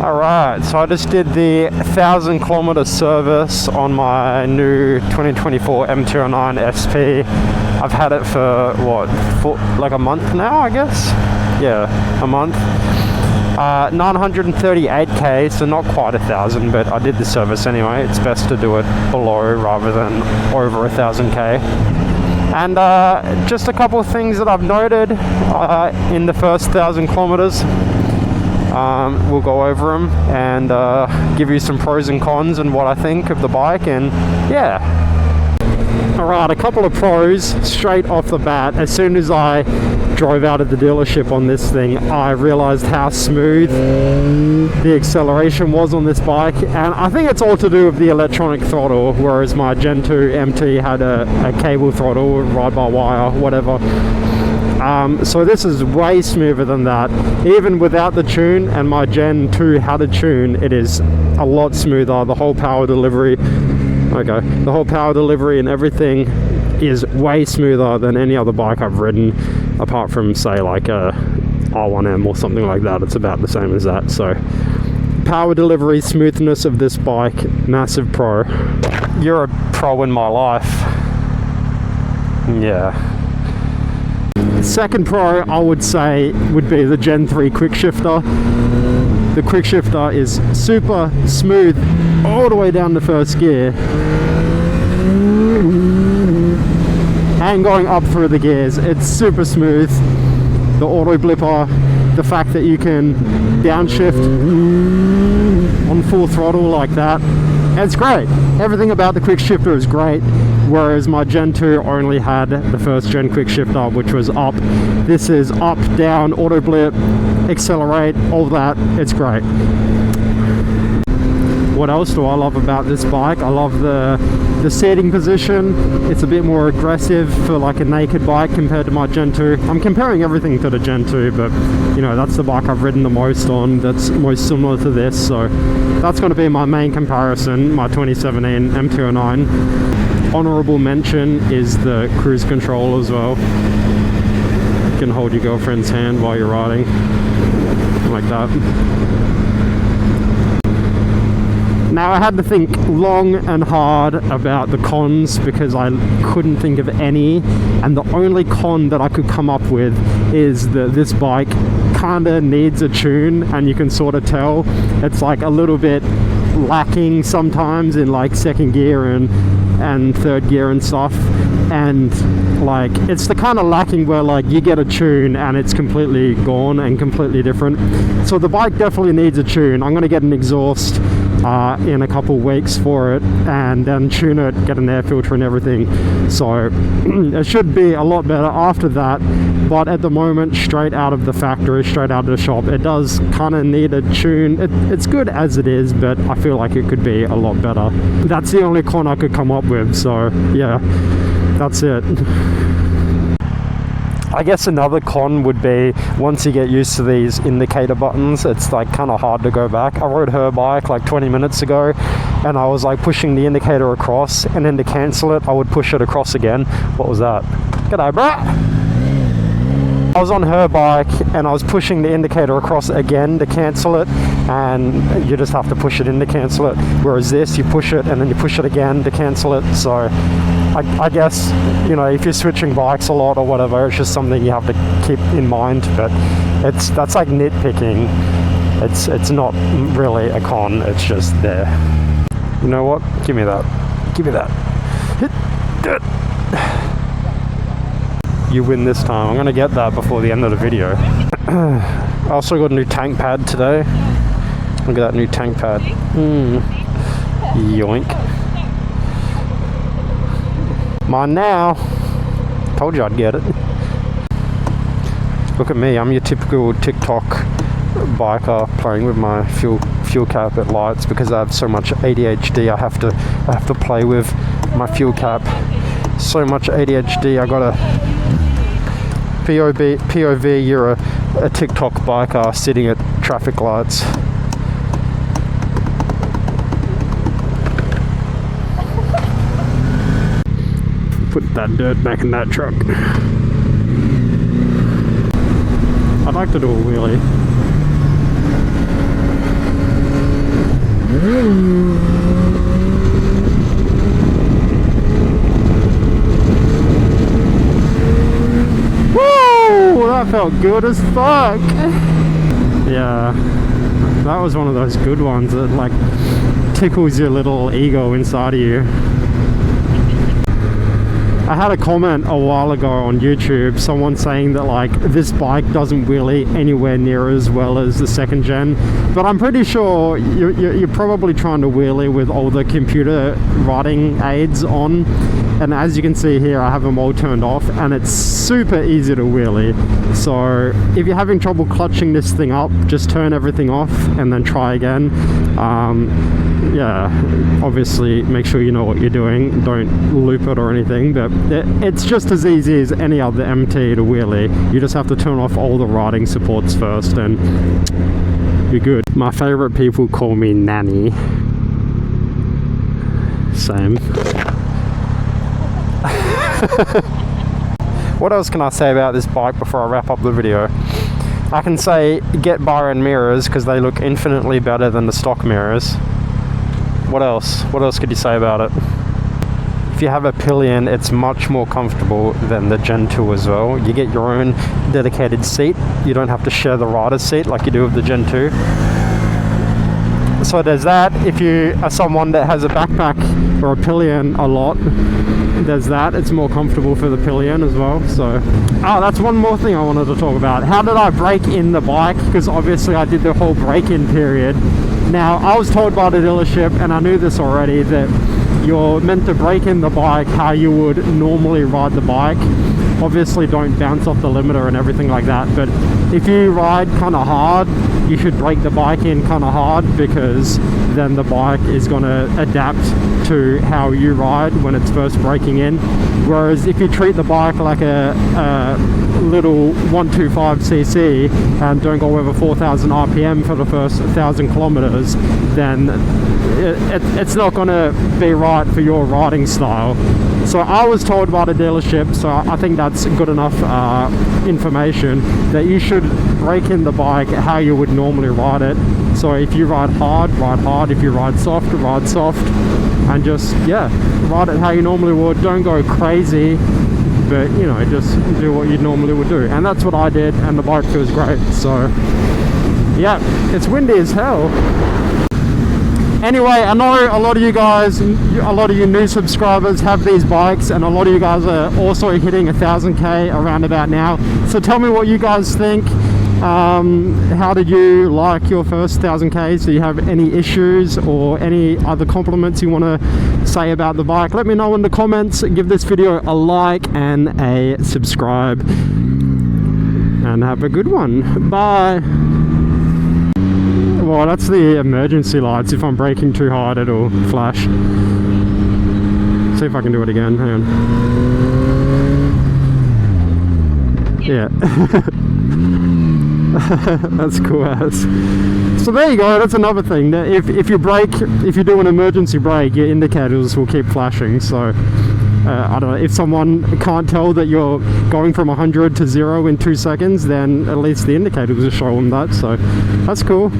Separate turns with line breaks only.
Alright, so I just did the 1,000 kilometer service on my new 2024 MT-09SP. I've had it for like a month now, I guess? Yeah, a month. 938k, so not quite 1,000, but I did the service anyway. It's best to do it below rather than over 1,000k. And just a couple of things that I've noted in the first 1,000 kilometers. We'll go over them and give you some pros and cons and what I think of the bike, and yeah. Alright, a couple of pros straight off the bat. As soon as I drove out of the dealership on this thing, I realized how smooth the acceleration was on this bike, and I think it's all to do with the electronic throttle, whereas my Gen 2 MT had a cable throttle, ride-by-wire, whatever. So this is way smoother than that. Even without the tune, and my Gen 2 had a tune, it is a lot smoother. The whole power delivery, the whole power delivery and everything is way smoother than any other bike I've ridden, apart from say like a R1M or something like that. It's about the same as that. So power delivery, smoothness of this bike, massive pro. You're a pro in my life. Yeah. Second pro I would say would be the Gen 3 quick shifter. The quick shifter is super smooth all the way down to first gear and going up through the gears. It's super smooth. The auto blipper, the fact that you can downshift on full throttle like that, it's great. Everything about the quick shifter is great, whereas my Gen 2 only had the first gen quick shifter, which was up. This is up, down, auto blip, accelerate, all that. It's great. What else do I love about this bike? I love the seating position. It's a bit more aggressive for like a naked bike compared to my Gen 2. I'm comparing everything to the Gen 2, but you know, that's the bike I've ridden the most on, that's most similar to this, so that's going to be my main comparison, my 2017 MT-09. Honorable mention is the cruise control as well. You can hold your girlfriend's hand while you're riding, like that. Now I had to think long and hard about the cons because I couldn't think of any, and the only con that I could come up with is that this bike kinda needs a tune, and you can sort of tell it's like a little bit lacking sometimes in like second gear and third gear and stuff, and like it's the kind of lacking where like you get a tune and it's completely gone and completely different. So the bike definitely needs a tune. I'm gonna get an exhaust in a couple weeks for it, and then tune it, get an air filter and everything, so it should be a lot better after that. But at the moment, straight out of the factory, straight out of the shop, it does kind of need a tune. It's good as it is, but I feel like it could be a lot better. That's the only con I could come up with, so yeah, that's it. I guess another con would be once you get used to these indicator buttons, it's like kind of hard to go back. I rode her bike like 20 minutes ago and I was like pushing the indicator across, and then to cancel it I would push it across again. What was that? G'day, bruh! I was on her bike and I was pushing the indicator across again to cancel it, and you just have to push it in to cancel it, whereas this, you push it and then you push it again to cancel it. So I guess, you know, if you're switching bikes a lot or whatever, it's just something you have to keep in mind, but that's like nitpicking. It's not really a con, it's just there. You know what? Give me that. Give me that. Hit it. You win this time. I'm gonna get that before the end of the video. I also got a new tank pad today. Look at that new tank pad. Yoink. Mine now. Told you I'd get it. Look at me, I'm your typical TikTok biker playing with my fuel cap at lights because I have so much ADHD. I have to play with my fuel cap. So much ADHD. I got a POV, you're a TikTok biker sitting at traffic lights. Put that dirt back in that truck. I'd like to do a wheelie. felt good as fuck. Yeah, that was one of those good ones that like tickles your little ego inside of you. I had a comment a while ago on YouTube, someone saying that like this bike doesn't wheelie anywhere near as well as the second gen, but I'm pretty sure you're probably trying to wheelie with all the computer riding aids on, and as you can see here I have them all turned off and it's super easy to wheelie. So if you're having trouble clutching this thing up, just turn everything off and then try again. Yeah, obviously make sure you know what you're doing, don't loop it or anything, but it's just as easy as any other MT to wheelie. You just have to turn off all the riding supports first and you're good. My favorite people call me Nanny. Same. What else can I say about this bike before I wrap up the video? I can say get Byron mirrors because they look infinitely better than the stock mirrors. What else? What else could you say about it? If you have a pillion, it's much more comfortable than the Gen 2 as well. You get your own dedicated seat. You don't have to share the rider's seat like you do with the Gen 2. So there's that. If you are someone that has a backpack or a pillion a lot, there's that. It's more comfortable for the pillion as well. So, oh, that's one more thing I wanted to talk about. How did I break in the bike? Because obviously I did the whole break-in period. Now, I was told by the dealership, and I knew this already, that you're meant to break in the bike how you would normally ride the bike. Obviously don't bounce off the limiter and everything like that, but if you ride kind of hard, you should break the bike in kind of hard, because then the bike is going to adapt to how you ride when it's first breaking in. Whereas if you treat the bike like a little 125cc and don't go over 4,000 RPM for the first 1,000 kilometers, then it's not going to be right for your riding style. So I was told by the dealership, so I think that's good enough information, that you should break in the bike how you would normally ride it. So if you ride hard, ride hard. If you ride soft, ride soft. And just, yeah, ride it how you normally would. Don't go crazy, but you know, just do what you normally would do. And that's what I did, and the bike feels great. So yeah, it's windy as hell. Anyway, I know a lot of you guys, a lot of you new subscribers have these bikes, and a lot of you guys are also hitting 1,000k around about now. So tell me what you guys think. How did you like your first 1,000k? Do you have any issues or any other compliments you want to say about the bike? Let me know in the comments. Give this video a like and a subscribe, and have a good one. Bye. Well, that's the emergency lights. If I'm braking too hard, it'll flash. See if I can do it again. Hang on. Yeah. That's cool as. So there you go, that's another thing. If you brake, if you do an emergency brake, your indicators will keep flashing. So I don't know, if someone can't tell that you're going from 100 to 0 in 2 seconds, then at least the indicators will show them that. So that's cool.